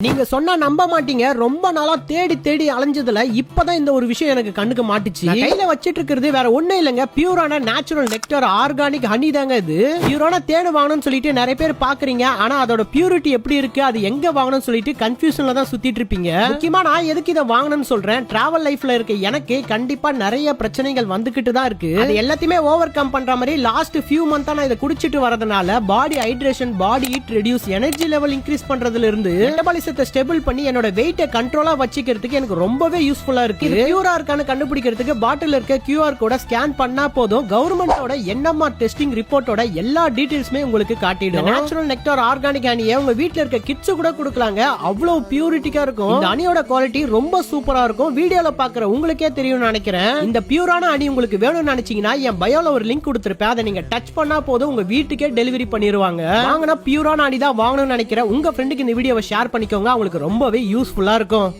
நீங்க சொன்னா நம்ப மாட்டீங்க, ரொம்ப நாளா தேடி தேடி அலைஞ்சதுல இப்பதான் இந்த ஒரு விஷயம் எனக்கு கண்ணுக்கு மாட்டுச்சு. கையில வச்சிட்டு இருக்கிறது வேற ஒண்ணும் இல்லங்க, பியூரான நேச்சுரல் நெக்டார் ஆர்கானிக் ஹனி தாங்க இது. பியூரான தேன் வாங்கணும்னு சொல்லிட்டு நிறைய பேர் பாக்குறீங்க, ஆனா அதோட பியூரிட்டி எப்படி இருக்கு, அது எங்க வாங்கணும்னு சொல்லிட்டு கன்ஃபியூஷன்ல தான் சுத்திட்டு இருப்பீங்க. முக்கியமா நான் எதுக்கு இதை வாங்கணும்னு சொல்றேன், டிராவல் லைஃப்ல இருக்க எனக்கு கண்டிப்பா நிறைய பிரச்சனைகள் வந்துகிட்டு தான் இருக்கு. அது எல்லாத்தையுமே ஓவர் கம் பண்ற மாதிரி லாஸ்ட் ஃபியூ மந்தா நான் இதை குடிச்சிட்டு வரதுனால body hydration, body heat reduce, energy level increase பண்றதுல இருந்து மெட்டபாலிசத்தை ஸ்டேபிள் பண்ணி என்னோட வெயிட்டை கண்ட்ரோலா வச்சிக்கிறதுக்கு எனக்கு ரொம்பவே யூஸ்ஃபுல்லா இருக்கு. இது பியூரா இருக்கான்னு கண்டுபிடிக்கிறதுக்கு பாட்டில் இருக்க QR கோட ஸ்கேன் பண்ணா போதும், கவர்மெண்டோட NMR டெஸ்டிங் ரிப்போர்ட்டோட எல்லா டீடைல்ஸுமே உங்களுக்கு காட்டிடும். நேச்சுரல் நெக்டார் ஆர்கானிக் ஹனியை உங்க வீட்ல இருக்க கிட்ஸ் கூட கொடுக்கலாங்க, அவ்வளவு பியூரிட்டிக்கா இருக்கும். இந்த ஹனியோட குவாலிட்டி ரொம்ப சூப்பரா இருக்கும். வீடியோல பாக்குற உங்களுக்கே தெரியும் நினைக்கிறேன். இந்த பியூரான ஹனி உங்களுக்கு வேணும்னு நினைச்சீங்கன்னா என் பயோல ஒரு லிங்க் கொடுத்திருப்பேன், அதை நீங்க டச் பண்ணா போதும் உங்க வீட்டுக்கே டெலிவரி பண்ணிடுவாங்க. வாங்கினா பியூரான ஹனி தான் வாங்கணும்னு நினைக்கிறேன் உங்க ஃப்ரெண்டுக்கு இந்த வீடியோவை ஷேர் பண்ணிக்கோங்க, அவங்களுக்கு ரொம்பவே யூஸ்ஃபுல்லா இருக்கும்.